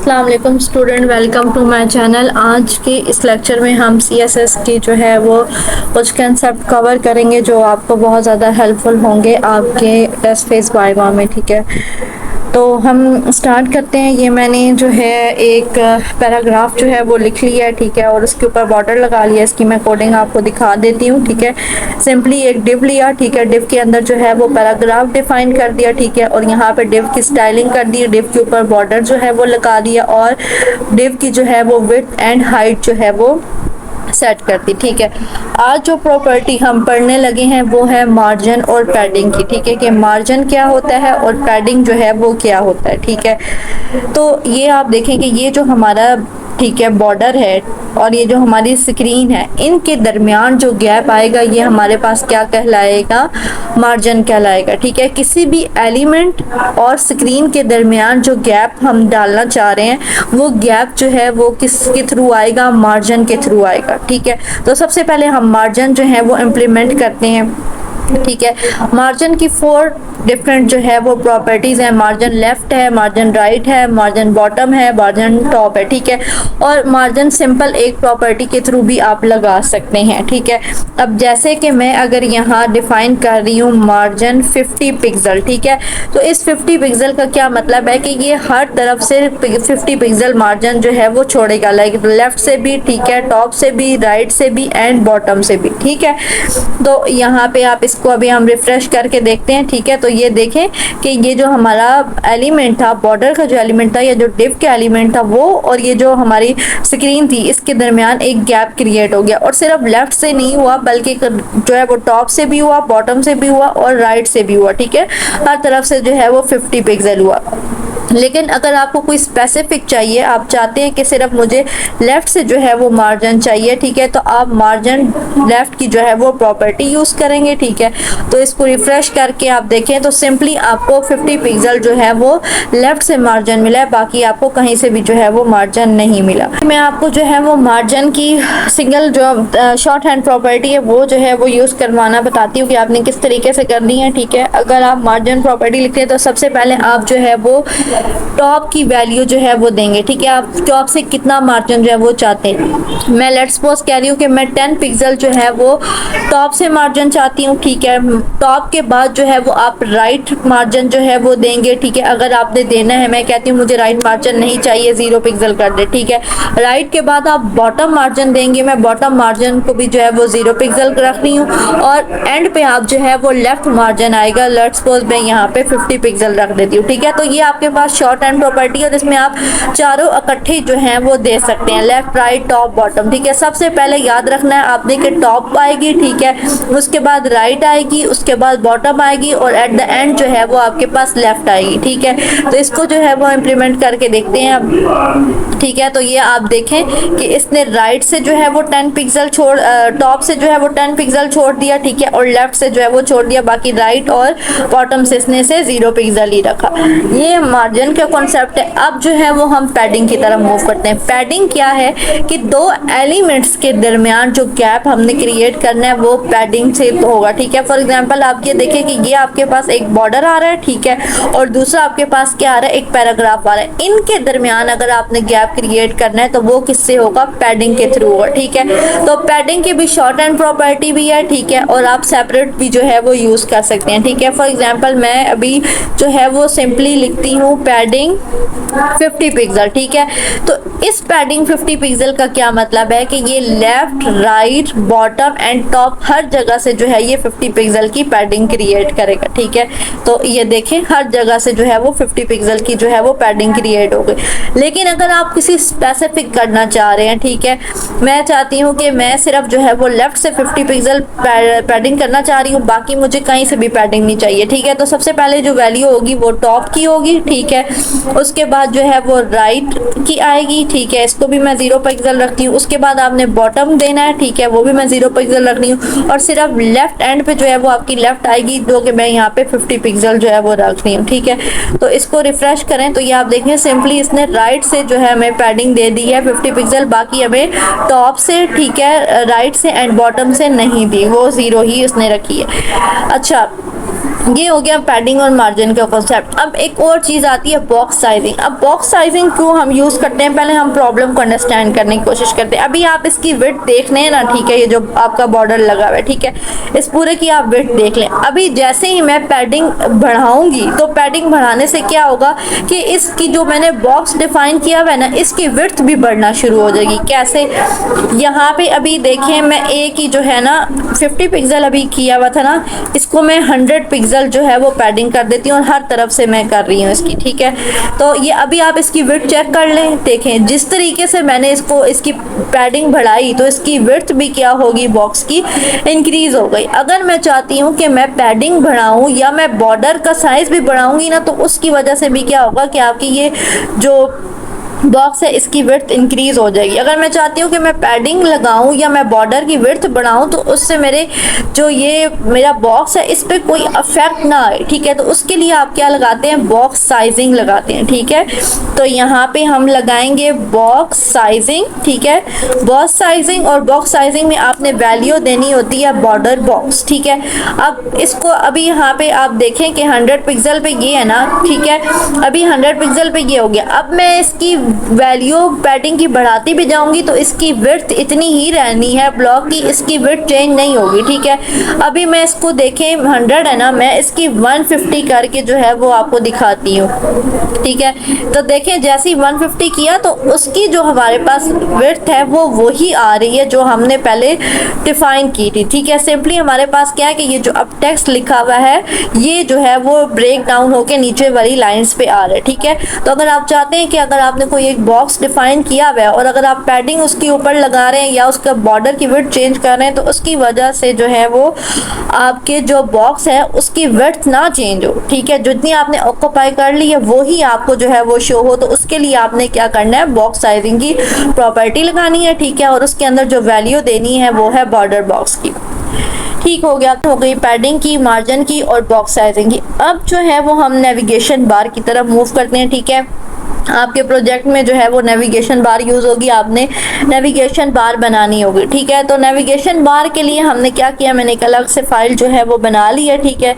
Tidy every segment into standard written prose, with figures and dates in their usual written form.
अस्सलाम वालेकुम student, welcome to my channel. आज के इस लेक्चर में हम CSS की जो है वो कुछ कंसेप्ट कवर करेंगे जो आपको बहुत ज़्यादा हेल्पफुल होंगे आपके टेस्ट फेस वाइवा में। ठीक है, तो हम स्टार्ट करते हैं। ये मैंने जो है एक पैराग्राफ जो है वो लिख लिया है, ठीक है, और उसके ऊपर बॉर्डर लगा लिया। इसकी मैं कोडिंग आपको दिखा देती हूँ। ठीक है, सिंपली एक डिव लिया, ठीक है, डिव के अंदर जो है वो पैराग्राफ डिफाइन कर दिया, ठीक है, और यहाँ पे डिव की स्टाइलिंग कर दी, डिव के ऊपर बॉर्डर जो है वो लगा दिया और डिव की जो है वो विड्थ एंड हाइट जो है वो सेट करती। ठीक है, आज जो प्रॉपर्टी हम पढ़ने लगे हैं वो है मार्जिन और पैडिंग की। ठीक है, कि मार्जिन क्या होता है और पैडिंग जो है वो क्या होता है। ठीक है, तो ये आप देखें कि ये जो हमारा, ठीक है, बॉर्डर है और ये जो हमारी स्क्रीन है, इनके दरमियान जो गैप आएगा ये हमारे पास क्या कहलाएगा, मार्जिन कहलाएगा। ठीक है, किसी भी एलिमेंट और स्क्रीन के दरमियान जो गैप हम डालना चाह रहे हैं वो गैप जो है वो किसके थ्रू आएगा, मार्जिन के थ्रू आएगा। ठीक है, तो सबसे पहले हम मार्जिन जो है वो इम्प्लीमेंट करते हैं। ठीक है, मार्जिन की 4 डिफरेंट जो है वो प्रॉपर्टीज है। मार्जिन लेफ्ट है, मार्जिन राइट है, मार्जिन बॉटम है, मार्जिन टॉप है। ठीक है, और मार्जिन सिंपल एक प्रॉपर्टी के थ्रू भी आप लगा सकते हैं। ठीक है, अब जैसे कि मैं अगर यहाँ डिफाइन कर रही हूँ मार्जिन 50 पिक्सल, ठीक है, तो इस 50 पिक्सल का क्या मतलब है कि ये हर तरफ से 50 पिक्सल मार्जिन जो है वो छोड़ेगा, लाइक लेफ्ट से भी, ठीक है, टॉप से भी, राइट से भी एंड बॉटम से भी। ठीक है, तो यहाँ पे आप इसको अभी हम रिफ्रेश करके देखते हैं। ठीक है, तो ये देखें कि ये जो हमारा एलिमेंट था, बॉर्डर का जो एलिमेंट था या जो डिव के एलिमेंट था वो, और ये जो हमारी स्क्रीन थी, इसके दरमियान एक गैप क्रिएट हो गया। और सिर्फ लेफ्ट से नहीं हुआ बल्कि जो है वो टॉप से भी हुआ, बॉटम से भी हुआ और राइट से भी हुआ। ठीक है, हर तरफ से जो है वो 50 पिक्सल हुआ। लेकिन अगर आपको कोई स्पेसिफिक चाहिए, आप चाहते हैं कि सिर्फ मुझे लेफ्ट से जो है वो मार्जिन चाहिए, ठीक है, तो आप मार्जिन लेफ्ट की जो है वो प्रॉपर्टी यूज़ करेंगे। ठीक है, तो इसको रिफ्रेश करके आप देखें तो सिंपली आपको 50 पिक्सल जो है वो लेफ्ट से मार्जिन मिला है, बाकी आपको कहीं से भी जो है वो मार्जिन नहीं मिला। मैं आपको जो है वो मार्जिन की सिंगल जो शॉर्ट हैंड प्रॉपर्टी है वो जो है वो यूज़ करवाना बताती हूँ कि आपने किस तरीके से करनी है। ठीक है, अगर आप मार्जिन प्रॉपर्टी लिखते हैं तो सबसे पहले आप जो है वो टॉप की वैल्यू जो है वो देंगे। ठीक है, आप टॉप से कितना मार्जिन जो है वो चाहते हैं। मैं लेट्स सपोज कह रही हूँ कि मैं 10 पिक्सल जो है वो टॉप से मार्जिन चाहती हूँ। ठीक है, टॉप के बाद जो है वो आप राइट मार्जिन जो है वो देंगे। ठीक है, अगर आपने देना है, मैं कहती हूँ मुझे राइट मार्जिन नहीं चाहिए, 0 पिक्सल कर दे। ठीक है, राइट के बाद आप बॉटम मार्जिन देंगे, मैं बॉटम मार्जिन को भी जो है वो 0 पिक्सल रख रही हूँ, और एंड पे आप जो है वो लेफ्ट मार्जिन आएगा, लेट्स सपोज मैं यहाँ पे 50 पिक्सल रख देती हूँ। ठीक है, तो ये आपके पास शॉर्ट हैंड प्रॉपर्टी है जिसमें आप चारों इकट्ठे जो हैं वो दे सकते हैं, लेफ्ट राइट टॉप बॉटम। ठीक है, सबसे पहले याद रखना है आपने कि टॉप आएगी, ठीक है, उसके बाद राइट आएगी, उसके बाद बॉटम आएगी और एट द एंड जो है वो आपके पास लेफ्ट आएगी। ठीक है, तो इसको जो है वो इम्प्लीमेंट करके देखते हैं अब। ठीक है, तो ये आप देखें कि इसने राइट से जो है वो 10 पिक्सल छोड़, टॉप से जो है वो 10 पिक्सल छोड़ दिया। ठीक है, और लेफ्ट से जो है वो छोड़ दिया, बाकी राइट और बॉटम से इसने से 0 पिक्सल ही रखा। ये मार्जिन का कॉन्सेप्ट है। अब जो है वो हम पैडिंग की तरफ मूव करते हैं। पैडिंग क्या है कि दो एलिमेंट्स के दरमियान जो गैप हमने क्रिएट करना है वो पैडिंग से होगा। ठीक है, फॉर एग्जांपल आप ये देखें कि ये आपके पास एक बॉर्डर आ रहा है, ठीक है, और दूसरा आपके पास क्या आ रहा है, एक पैराग्राफ आ रहा है। इनके दरमियान अगर आपने गैप क्रिएट करना है तो वो किससे होगा, पैडिंग के थ्रू होगा। ठीक है, तो पैडिंग की भी शॉर्ट हैंड प्रॉपर्टी भी है, ठीक है, और आप सेपरेट भी जो है वो यूज कर सकते हैं। ठीक है, फॉर एग्जांपल मैं अभी जो है वो सिंपली लिखती हूँ पैडिंग 50 पिक्सल। ठीक है, तो इस पैडिंग 50 पिक्सल का क्या मतलब है कि ये left right bottom and top हर जगह से जो है ये 50 पिक्सल की पैडिंग क्रिएट करेगा। ठीक है, तो ये देखें हर जगह से जो है वो 50 पिक्सल की जो है वो पैडिंग क्रिएट हो गई। लेकिन अगर आप किसी स्पेसिफिक करना चाह रहे हैं, ठीक है, मैं चाहती हूँ कि मैं सिर्फ जो है वो लेफ्ट से 50 पिक्सल पैडिंग करना चाह रही हूँ, बाकी मुझे कहीं से भी पैडिंग नहीं चाहिए। ठीक है, तो सबसे पहले जो वैल्यू होगी वो टॉप की होगी। ठीक है, उसके बाद जो है वो राइट की आएगी। ठीक है, इसको भी मैं 0 पिक्सल रखती हूँ। उसके बाद आपने बॉटम देना है, ठीक है, वो भी मैं 0 पिक्सल रख रही हूँ, और सिर्फ लेफ्ट एंड पे जो है वो आपकी लेफ्ट आएगी, जो कि मैं यहाँ पे 50 पिक्सल जो है वो रख रही हूँ। ठीक है, तो इसको रिफ्रेश करें तो ये आप देखें सिंपली इसने राइट से जो है हमें पैडिंग दे दी है 50 पिक्सल, बाकी हमें टॉप से, ठीक है, राइट से एंड बॉटम से नहीं दी, वो 0 ही उसने रखी है। अच्छा, ये हो गया पैडिंग और मार्जिन का कॉन्सेप्ट। अब एक और चीज़ आती है बॉक्स साइजिंग। अब बॉक्स साइजिंग क्यों हम यूज़ करते हैं, पहले हम प्रॉब्लम को अंडरस्टैंड करने की कोशिश करते हैं। अभी आप इसकी विड्थ देख रहे हैं ना, ठीक है, ये जो आपका बॉर्डर लगा हुआ है, ठीक है, इस पूरे की आप विड्थ देख लें। अभी जैसे ही मैं पैडिंग बढ़ाऊंगी तो पैडिंग बढ़ाने से क्या होगा कि इसकी जो मैंने बॉक्स डिफाइन किया हुआ है ना, इसकी विड्थ भी बढ़ना शुरू हो जाएगी। कैसे, यहाँ पे अभी देखें, मैं ए की जो है ना 50 पिक्सल अभी किया हुआ था ना, इसको मैं 100 पिक्सल जो है वो पैडिंग कर देती हूँ और हर तरफ से मैं कर रही हूँ इसकी, ठीक है। तो ये अभी आप इसकी विड्थ चेक कर लें, देखें जिस तरीके से मैंने इसकी पैडिंग बढ़ाई तो इसकी विड्थ भी क्या होगी, बॉक्स की इंक्रीज हो गई। अगर मैं चाहती हूँ कि मैं पैडिंग बढ़ाऊँ या मैं बॉर्डर का साइज भी बढ़ाऊंगी ना, तो उसकी वजह से भी क्या होगा कि आपकी ये जो बॉक्स है इसकी विड्थ इंक्रीज हो जाएगी। अगर मैं चाहती हूँ कि मैं पैडिंग लगाऊं या मैं बॉर्डर की विड्थ बढ़ाऊं तो उससे मेरे जो ये मेरा बॉक्स है इस पर कोई अफेक्ट ना आए, ठीक है। तो उसके लिए आप क्या लगाते हैं, बॉक्स साइजिंग लगाते हैं, ठीक है। तो यहाँ पे हम लगाएंगे बॉक्स साइजिंग, ठीक है। बॉक्स साइजिंग, और बॉक्स साइजिंग में आपने वैल्यू देनी होती है बॉर्डर बॉक्स, ठीक है। अब इसको अभी यहाँ पे आप देखें कि 100 पिक्सल पे ये है ना, ठीक है, अभी 100 पिक्सल पे ये हो गया। अब मैं इसकी वैल्यू पैडिंग की बढ़ाती भी जाऊंगी तो इसकी विड्थ इतनी ही रहनी है ब्लॉक की, इसकी विड्थ चेंज नहीं होगी, ठीक है। अभी मैं इसको देखें 100 है ना, मैं इसकी 150 करके जो है वो आपको दिखाती हूँ, ठीक है। तो देखें जैसे ही 150 किया तो उसकी जो हमारे पास विड्थ है वो वही आ रही है जो हमने पहले डिफाइन की थी, ठीक है। सिंपली हमारे पास क्या है कि ये जो अब टेक्स्ट लिखा हुआ है ये जो है वो ब्रेक डाउन होके नीचे वाली लाइंस पे आ रहा है, ठीक है। तो अगर आप चाहते हैं कि अगर आपने कोई एक बॉक्स डिफाइन किया हुआ है और अगर आप पैडिंग उसके ऊपर लगा रहे हैं या उसका बॉर्डर की विड्थ चेंज कर रहे हैं तो उसकी वजह से जो है वो आपके जो बॉक्स है उसकी विड्थ ना चेंज हो, ठीक है। जितनी आपने ऑक्यूपाई कर ली है वो ही आपको जो है वो शो हो, तो उसके लिए आपने क्या करना है, बॉक्स साइजिंग की प्रॉपर्टी लगानी है, ठीक है। और उसके अंदर जो वैल्यू देनी है वो है बॉर्डर बॉक्स की, ठीक हो गया। तो हो गई पैडिंग की, मार्जिन की और बॉक्स साइजिंग की। अब जो है वो हम नेविगेशन बार की तरफ मूव करते हैं, ठीक है। आपके प्रोजेक्ट में जो है वो नेविगेशन बार यूज़ होगी, आपने नेविगेशन बार बनानी होगी, ठीक है। तो नेविगेशन बार के लिए हमने क्या किया, मैंने एक अलग से फाइल जो है वो बना ली है, ठीक है।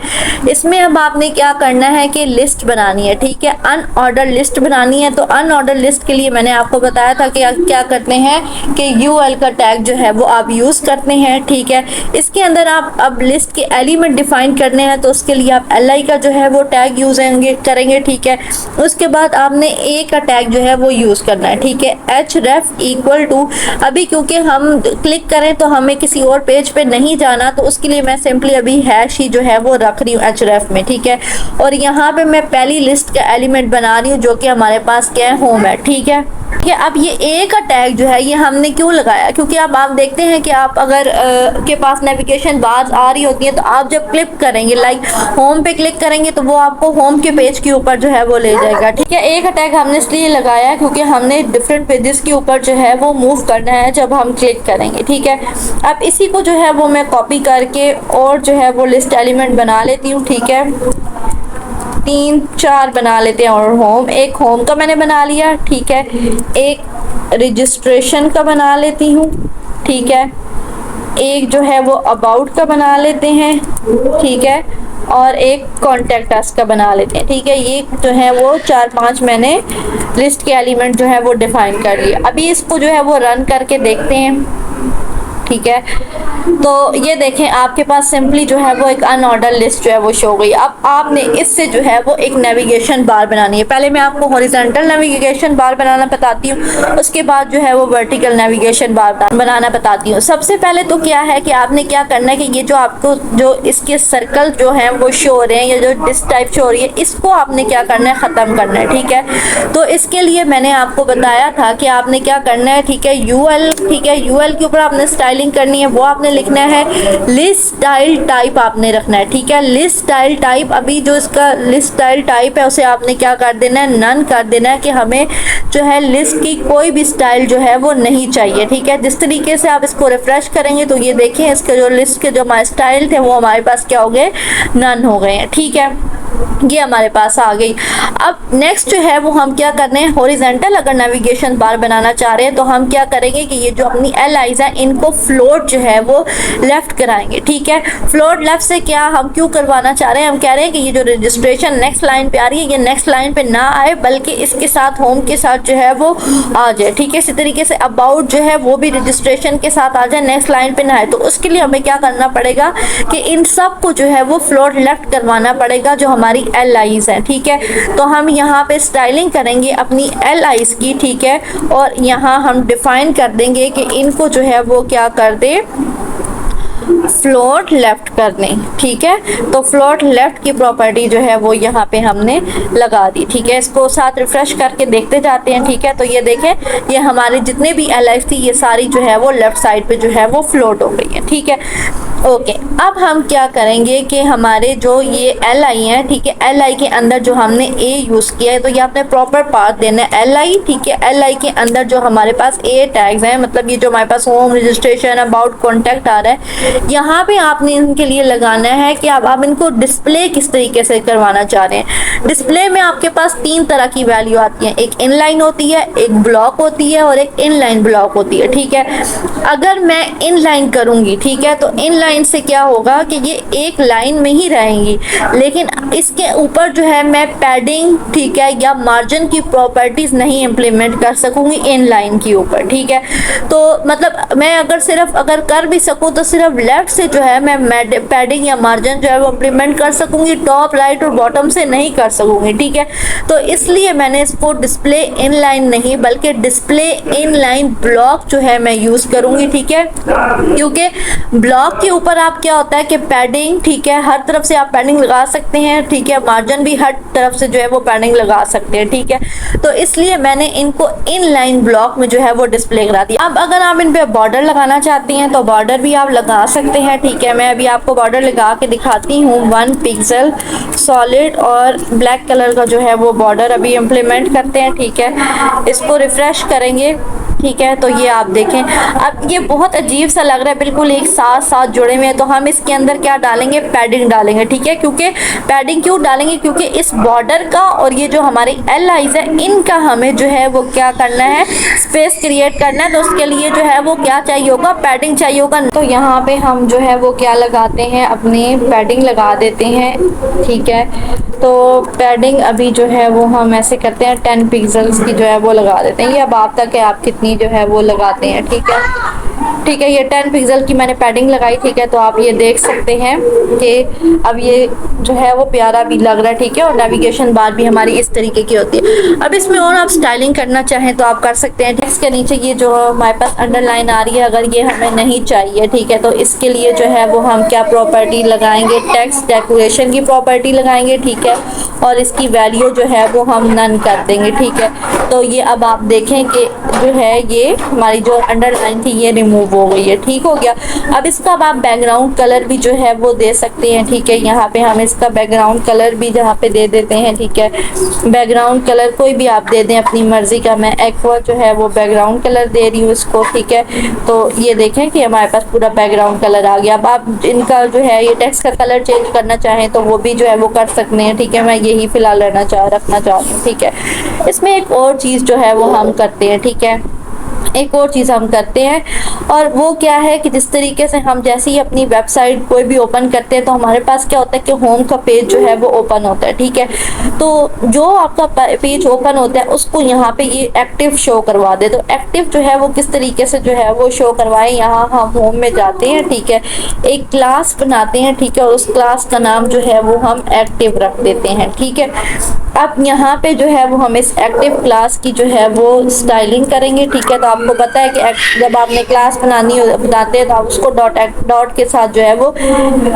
इसमें अब आपने क्या करना है कि लिस्ट बनानी है, ठीक है, अनऑर्डर लिस्ट बनानी है। तो अनऑर्डर लिस्ट के लिए मैंने आपको बताया था कि क्या करते हैं कि यूएल का टैग जो है वो आप यूज़ करते हैं, ठीक है। इसके अंदर आप अब लिस्ट के एलिमेंट डिफाइन करने हैं तो उसके लिए आप एल आई का जो है वो टैग यूज़ करेंगे, ठीक है। उसके बाद आपने ए का टैग जो है वो यूज़ करना है, ठीक है। href इक्वल टू, अभी क्योंकि हम क्लिक करें तो हमें किसी और पेज पे नहीं जाना तो उसके लिए मैं सिंपली अभी हैश ही जो है वो रख रही हूँ href में, ठीक है। और यहाँ पे मैं पहली लिस्ट का एलिमेंट बना रही हूँ जो कि हमारे पास क्या है, होम है, ठीक है। अब ये ए का टैग जो है ये हमने क्यों लगाया, क्योंकि अब आप देखते हैं कि आप अगर के पास नेविगेशन बार आ रही होती है तो आप जब क्लिक करेंगे, लाइक होम पे क्लिक करेंगे तो वो आपको होम के पेज के ऊपर जो है वो ले जाएगा, ठीक है। ए का टैग हमने इसलिए लगाया क्योंकि हमने डिफरेंट पेजेस के ऊपर जो है वो मूव करना है जब हम क्लिक करेंगे, ठीक है। अब इसी को जो है वो मैं कॉपी करके और जो है वो लिस्ट एलिमेंट बना लेती हूँ, ठीक है। 3-4 बना लेते हैं। और होम, एक होम का मैंने बना लिया, ठीक है। एक रजिस्ट्रेशन का बना लेती हूँ, ठीक है। एक जो है वो अबाउट का बना लेते हैं, ठीक है। और एक कॉन्टेक्ट अस का बना लेते हैं, ठीक है। ये जो है वो 4-5 मैंने लिस्ट के एलिमेंट जो है वो डिफाइन कर लिए। अभी इसको जो है वो रन करके देखते हैं, ठीक है। तो ये देखें आपके पास सिंपली जो है वो एक अनऑर्डर लिस्ट जो है वो शो गई। अब आपने इससे जो है वो एक नेविगेशन बार बनानी है। पहले मैं आपको हॉरिजॉन्टल नेविगेशन बार बनाना बताती हूँ, उसके बाद जो है वो वर्टिकल नेविगेशन बार बनाना बताती हूँ। सबसे पहले तो क्या है कि आपने क्या करना है कि ये जो आपको जो इसके सर्कल जो है वो शो हो रहे हैं या जो डिस्क टाइप शो हो रही है, इसको आपने क्या करना है, ख़त्म करना है, ठीक है। तो इसके लिए मैंने आपको बताया था कि आपने क्या करना है, ठीक है, यूएल, ठीक है। यूएल के ऊपर आपने स्टाइलिंग करनी है, वो आपने लिखना है लिस्ट स्टाइल टाइप आपने रखना है, ठीक है। लिस्ट स्टाइल टाइप, अभी जो इसका लिस्ट स्टाइल टाइप है उसे आपने क्या कर देना है, नन कर देना है कि हमें जो है लिस्ट की कोई भी स्टाइल जो है वो नहीं चाहिए, ठीक है। जिस तरीके से आप इसको रिफ्रेश करेंगे तो ये देखें इसके जो लिस्ट के जो हमारे स्टाइल थे वो हमारे पास क्या हो गए, नन हो गए हैं, ठीक है। ये हमारे पास आ गई। अब नेक्स्ट जो है वो हम क्या करने हैं, हॉरिजेंटल अगर नेविगेशन बार बनाना चाह रहे हैं तो हम क्या करेंगे कि ये जो अपनी एल आईज है इनको फ्लोट जो है वो लेफ्ट कराएंगे। ठीक है, फ्लोट लेफ्ट से क्या हम क्यों करवाना चाह रहे हैं, हम कह रहे हैं कि ये जो रजिस्ट्रेशन नेक्स्ट लाइन पे आ रही है ये नेक्स्ट लाइन पे ना आए बल्कि इसके साथ होम के साथ जो है वो आ जाए। ठीक है, इसी तरीके से अबाउट जो है वो भी रजिस्ट्रेशन के साथ आ जाए, नेक्स्ट लाइन पे ना आए। तो उसके लिए हमें क्या करना पड़ेगा कि इन सब को जो है वो फ्लोट लेफ्ट करवाना पड़ेगा जो हमारी एल आईज है। ठीक है, तो हम यहाँ पे स्टाइलिंग करेंगे अपनी एल आईज की। ठीक है, और यहाँ हम डिफाइन कर देंगे कि इनको जो है वो क्या कर दे, फ्लोट लेफ्ट करने। ठीक है, तो फ्लोट लेफ्ट की प्रॉपर्टी जो है वो यहाँ पे हमने लगा दी। ठीक है, इसको साथ रिफ्रेश करके देखते जाते हैं। ठीक है, तो ये देखें, ये हमारी जितने भी एल आई थी ये सारी जो है वो लेफ्ट साइड पे जो है वो फ्लोट हो गई है। ठीक है, ओके, अब हम क्या करेंगे कि हमारे जो ये एल आई है, ठीक है, एल आई के अंदर जो हमने ए यूज़ किया है तो ये आपने प्रॉपर पाथ देना है एल आई। ठीक है, एल आई के अंदर जो हमारे पास ए टैग्स हैं, मतलब ये जो हमारे पास होम, रजिस्ट्रेशन, अबाउट, कॉन्टैक्ट आ रहा है, यहाँ पे आपने इनके लिए लगाना है कि आप इनको डिस्प्ले किस तरीके से करवाना चाह रहे हैं। डिस्प्ले में आपके पास तीन तरह की वैल्यू आती है, एक इनलाइन होती है, एक ब्लॉक होती है और एक इनलाइन ब्लॉक होती है। ठीक है, अगर मैं इनलाइन करूंगी, ठीक है, तो इनलाइन से क्या होगा कि ये एक लाइन में ही रहेंगी, लेकिन इसके ऊपर जो है मैं पैडिंग, ठीक है, या मार्जिन की प्रॉपर्टीज नहीं इंप्लीमेंट कर सकूंगी इनलाइन के ऊपर। ठीक है, तो मतलब मैं अगर कर भी सकूं तो सिर्फ लेफ्ट से जो है मैं पैडिंग या मार्जिन जो है वो इंप्लीमेंट कर सकूंगी, टॉप, राइट और बॉटम से नहीं कर सकूंगी। ठीक है, तो इसलिए मैंने इसको डिस्प्ले इनलाइन नहीं बल्कि डिस्प्ले इनलाइन ब्लॉक जो है मैं यूज करूंगी। ठीक है, क्योंकि ब्लॉक के ऊपर आप क्या होता है कि पैडिंग, ठीक है, हर तरफ से आप पैडिंग लगा सकते हैं। ठीक है, मार्जिन भी हर तरफ से जो है वो पैडिंग लगा सकते हैं। ठीक है, तो इसलिए मैंने इनको इनलाइन ब्लॉक में जो है वो डिस्प्ले करा दिया। अब अगर आप इन पे बॉर्डर लगाना चाहती हैं तो बॉर्डर भी आप लगा सकते हैं। ठीक है, मैं अभी आपको बॉर्डर लगा के दिखाती हूँ। 1 पिक्सल सॉलिड और ब्लैक कलर का जो है वो बॉर्डर अभी इम्प्लीमेंट करते हैं। ठीक है, इसको रिफ्रेश करेंगे। ठीक है, तो ये आप देखें, अब ये बहुत अजीब सा लग रहा है, बिल्कुल एक साथ साथ जुड़े हुए हैं। तो हम इसके अंदर क्या डालेंगे, पैडिंग डालेंगे। ठीक है, क्योंकि पैडिंग क्यों डालेंगे, क्योंकि इस बॉर्डर का और ये जो हमारी एल आईज है इनका हमें जो है वो क्या करना है, स्पेस क्रिएट करना है। तो उसके लिए जो है वो क्या चाहिए होगा, पैडिंग चाहिए होगा। तो यहाँ पे हम जो है वो क्या लगाते हैं, अपने पैडिंग लगा देते हैं। ठीक है, तो पैडिंग अभी जो है वो हम ऐसे करते हैं 10 पिक्सल्स की जो है वो लगा देते हैं। ये अब आप तक है आप कितनी जो है वो लगाते हैं। ठीक है, ठीक है, ये 10 पिक्सल की मैंने पैडिंग लगाई। ठीक है, तो आप ये देख सकते हैं कि अब ये जो है वो प्यारा भी लग रहा है। ठीक है, और नेविगेशन बार भी हमारी इस तरीके की होती है। अब इसमें और आप स्टाइलिंग करना चाहें तो आप कर सकते हैं। टेक्स्ट के नीचे ये जो हमारे पास अंडरलाइन आ रही है, अगर ये हमें नहीं चाहिए, ठीक है, तो इसके लिए जो है वो हम क्या प्रॉपर्टी लगाएंगे, टेक्स्ट डेकोरेशन की प्रॉपर्टी लगाएंगे। ठीक है, और इसकी वैल्यू जो है वो हम नन कर देंगे। ठीक है, तो ये अब आप देखें कि जो है ये हमारी जो अंडरलाइन थी ये रिमूव हो गई है। ठीक हो गया। अब इसका अब आप बैकग्राउंड कलर भी जो है वो दे सकते हैं। ठीक है, यहाँ पे हम इसका बैकग्राउंड कलर भी जहाँ पे दे देते हैं। ठीक है, बैकग्राउंड कलर कोई भी आप दे दें अपनी मर्जी का। मैं एक्वा जो है वो बैकग्राउंड कलर दे रही हूँ इसको। ठीक है, तो ये देखें कि हमारे पास पूरा बैकग्राउंड कलर आ गया। अब आप इनका जो है ये टेक्स्ट का कलर चेंज करना चाहें तो वो भी जो है वो कर सकते हैं। ठीक है, मैं यही फिलहाल रखना चाह रही हूँ। ठीक है, इसमें एक और चीज़ जो है वो हम करते हैं। ठीक है, एक और चीज़ हम करते हैं और वो क्या है कि जिस तरीके से हम जैसे ही अपनी वेबसाइट कोई भी ओपन करते हैं तो हमारे पास क्या होता है कि होम का पेज जो है वो ओपन होता है। ठीक है, तो जो आपका पेज ओपन होता है उसको यहाँ पे ये एक्टिव शो करवा दे। तो एक्टिव जो है वो किस तरीके से जो है वो शो करवाए, यहाँ हम होम में जाते हैं। ठीक है, एक क्लास बनाते हैं। ठीक है, और उस क्लास का नाम जो है वो हम एक्टिव रख देते हैं। ठीक है, अब यहाँ पे जो है वो हम इस एक्टिव क्लास की जो है वो स्टाइलिंग करेंगे। ठीक है, तो आपको पता है कि जब आपने क्लास बनाते हैं तो आप उसको डॉट के साथ जो है वो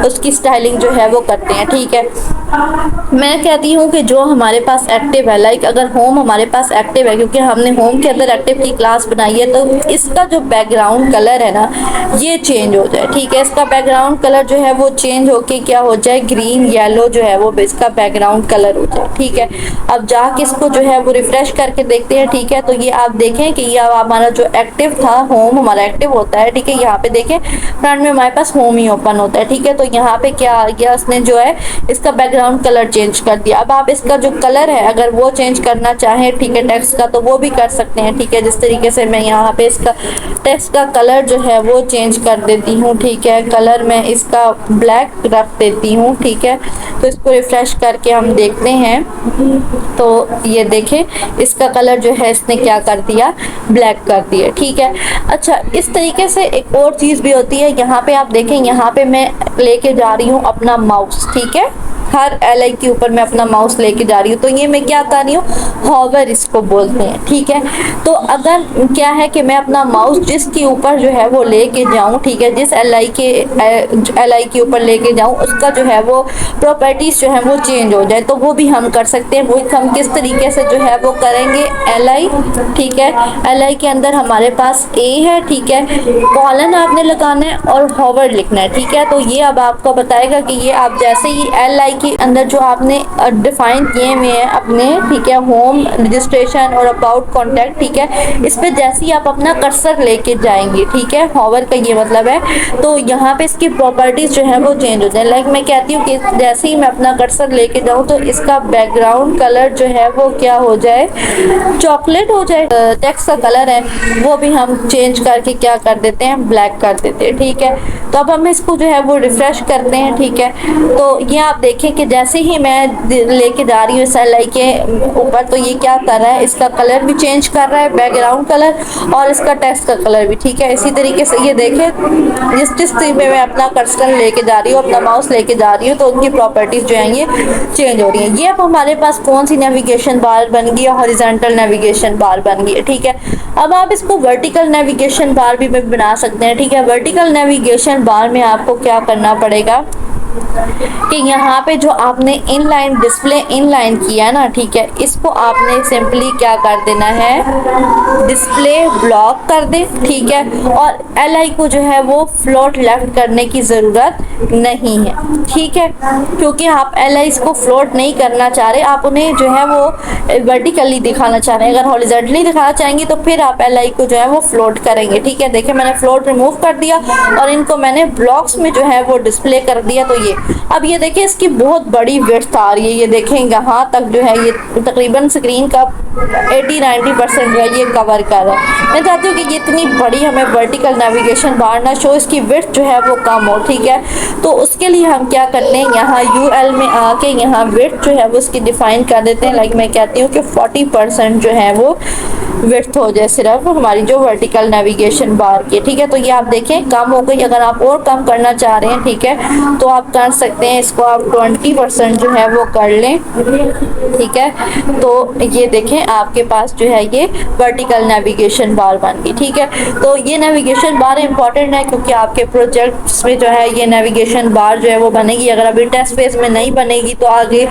उसकी स्टाइलिंग जो है वो करते हैं। ठीक है, मैं कहती हूँ कि जो हमारे पास एक्टिव है, लाइक अगर होम हमारे पास एक्टिव है क्योंकि हमने होम के अंदर एक्टिव की क्लास बनाई है, तो इसका जो बैकग्राउंड कलर है ना ये चेंज हो जाए। ठीक है, इसका बैकग्राउंड कलर जो है वो चेंज होके क्या हो जाए, ग्रीन येलो जो है वो इसका बैकग्राउंड कलर हो जाए। ठीक है, अब जाके इसको जो है वो रिफ्रेश करके देखते हैं। ठीक है, तो ये आप देखें कि ये अब हमारा जो एक्टिव था, होम हमारा एक्टिव होता है, ठीक है। यहाँ पे देखें फ्रंट में हमारे पास होम ही ओपन होता है, ठीक है। तो यहाँ पे क्या आ गया, उसने जो है इसका बैकग्राउंड कलर चेंज कर दिया। अब आप इसका जो कलर है अगर वो चेंज करना चाहें, ठीक है, टेक्स्ट का, तो वो भी कर सकते हैं, ठीक है। जिस तरीके से मैं यहाँ पे इसका टेक्स्ट का कलर जो है वो चेंज कर देती हूँ, ठीक है। कलर मैं इसका ब्लैक रख देती हूँ, ठीक है। तो इसको रिफ्रेश करके हम देखते हैं, तो ये देखें इसका कलर जो है इसने क्या कर दिया, ब्लैक कर दिया, ठीक है। अच्छा, इस तरीके से एक और चीज़ भी होती है। यहाँ पे आप देखें, यहाँ पे मैं लेके जा रही हूँ अपना माउस, ठीक है। हर LI के ऊपर मैं अपना माउस लेके जा रही हूँ, तो ये मैं क्या कर रही हूँ, हॉवर इसको बोलते हैं, ठीक है। तो अगर क्या है कि मैं अपना माउस जिसके ऊपर जो है वो लेके जाऊँ, ठीक है, जिस LI के ऊपर लेके जाऊँ, उसका जो है वो प्रॉपर्टीज जो है वो चेंज हो जाए, तो वो भी हम कर सकते हैं। वो हम किस तरीके से जो है वो करेंगे, LI, ठीक है। LI के अंदर हमारे पास A है, ठीक है, कॉलन आपने लगाना है और हॉवर लिखना है, ठीक है। तो ये अब आपको बताएगा कि ये आप जैसे ही LI के अंदर जो आपने डिफाइन किए हुए हैं अपने, ठीक है, होम, रजिस्ट्रेशन और अबाउट कॉन्टैक्ट, ठीक है, इस पे जैसे ही आप अपना कर्सर लेके जाएंगे, ठीक है, हॉवर का ये मतलब है, तो यहाँ पे इसकी प्रॉपर्टीज जो है वो चेंज हो जाए। लाइक मैं कहती हूँ कि जैसे ही मैं अपना कर्सर लेके जाऊँ तो इसका बैकग्राउंड कलर जो है वो क्या हो जाए, चॉकलेट हो जाए। टेक्स्ट का कलर है वो भी हम चेंज करके क्या कर देते हैं, ब्लैक कर देते हैं, ठीक है। तो अब हम इसको जो है वो रिफ्रेश करते हैं, ठीक है। तो ये आप देखें कि जैसे ही मैं लेके जा रही हूँ इस LI के ऊपर, तो ये क्या कर रहा है, इसका कलर भी चेंज कर रहा है, बैकग्राउंड कलर और इसका टेक्स्ट का कलर भी, ठीक है। इसी तरीके से ये देखें जिस में मैं अपना कर्सर लेके जा रही हूँ, अपना माउस लेके जा रही हूँ, तो उनकी प्रॉपर्टीज जो हैं ये चेंज हो रही हैं। ये अब हमारे पास कौन सी नेविगेशन बार बन गई है, हॉरिजॉन्टल नेविगेशन बार बन गई है, ठीक है। अब आप इसको वर्टिकल नेविगेशन बार भी बना सकते हैं, ठीक है। वर्टिकल नेविगेशन बार में आपको क्या करना पड़ेगा कि यहाँ पे जो आपने इनलाइन डिस्प्ले इनलाइन किया है ना, ठीक है, इसको आपने सिंपली क्या कर देना है, डिस्प्ले ब्लॉक कर दे, ठीक है। और LI को जो है वो फ्लोट लेफ्ट करने की ज़रूरत नहीं है, ठीक है, क्योंकि आप LI को फ्लोट नहीं करना चाह रहे, आप उन्हें जो है वो वर्टिकली दिखाना चाह रहे हैं। अगर हॉरिजॉन्टली दिखाना चाहेंगे तो फिर आप LI को जो है वो फ्लोट करेंगे, ठीक है। देखिए मैंने फ्लोट रिमूव कर दिया और इनको मैंने ब्लॉक्स में जो है वो डिस्प्ले कर दिया। तो ये अब ये देखिए इसकी बहुत बड़ी विड्थ आ रही है, ये देखें यहाँ तक जो है ये तकरीबन स्क्रीन का 80-90% जो है ये कवर कर रहा है। मैं चाहती हूँ कि ये इतनी बड़ी हमें वर्टिकल नेविगेशन बार ना शो, इसकी विड्थ जो है वो कम हो, ठीक है। तो उसके लिए हम क्या करते हैं, यहाँ UL में आके यहाँ विड्थ जो है वो उसकी डिफाइन कर देते हैं। लाइक मैं कहती हूँ कि 40% जो है वो विड्थ हो जाए सिर्फ हमारी जो वर्टिकल नेविगेशन बार की, ठीक है। तो ये आप देखें कम हो गई। अगर आप और कम करना चाह रहे हैं, ठीक है, तो आप कर सकते हैं, इसको आप 20% जो है वो कर लें, ठीक है। तो ये देखें आपके पास जो है ये वर्टिकल नेविगेशन बार बन गई, ठीक है। तो ये नेविगेशन बार इंपॉर्टेंट है क्योंकि आपके प्रोजेक्ट्स में जो है ये नेविगेशन बार जो है वो बनेगी। अगर अभी टेस्ट फेज में नहीं बनेगी तो आगे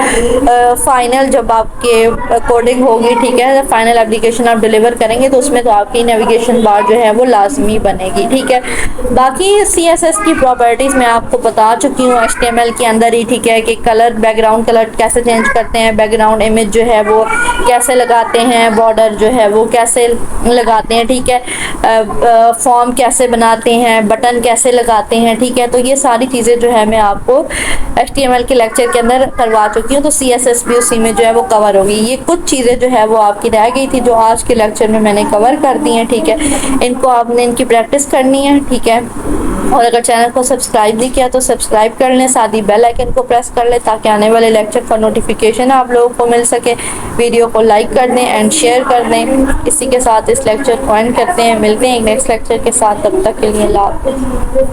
फाइनल जब आपके कोडिंग होगी, ठीक है, फाइनल एप्लीकेशन आप डिलीवर करेंगे तो उसमें तो आपकी नेविगेशन बार जो है वो लाजमी बनेगी, ठीक है। बाकी CSS की प्रॉपर्टीज मैं आपको बता चुकी हूँ HTML के अंदर ही, ठीक है, कि कलर, बैकग्राउंड कलर कैसे चेंज करते हैं, बैकग्राउंड इमेज जो है वो कैसे लगाते हैं, बॉर्डर जो है वो कैसे लगाते हैं, ठीक है, फॉर्म कैसे बनाते हैं, बटन कैसे लगाते हैं, ठीक है। तो ये सारी चीज़ें जो है मैं आपको HTML के लेक्चर के अंदर करवा चुकी हूँ, तो CSS भी उसी में जो है वो कवर होगी। ये कुछ चीज़ें जो है वो आपकी रह गई थी जो आज के लेक्चर में मैंने कवर कर दी हैं, ठीक है। इनको आपने इनकी प्रैक्टिस करनी है, ठीक है। और अगर चैनल को सब्सक्राइब नहीं किया तो सब्सक्राइब कर लें, साथ ही बेल आइकन को प्रेस कर लें ताकि आने वाले लेक्चर का नोटिफिकेशन आप लोगों को मिल सके। वीडियो को लाइक कर दें एंड शेयर कर दें। इसी के साथ इस लेक्चर को एंड करते हैं, मिलते हैं एक नेक्स्ट लेक्चर के साथ, तब तक के लिए अल्लाह हाफ़िज़।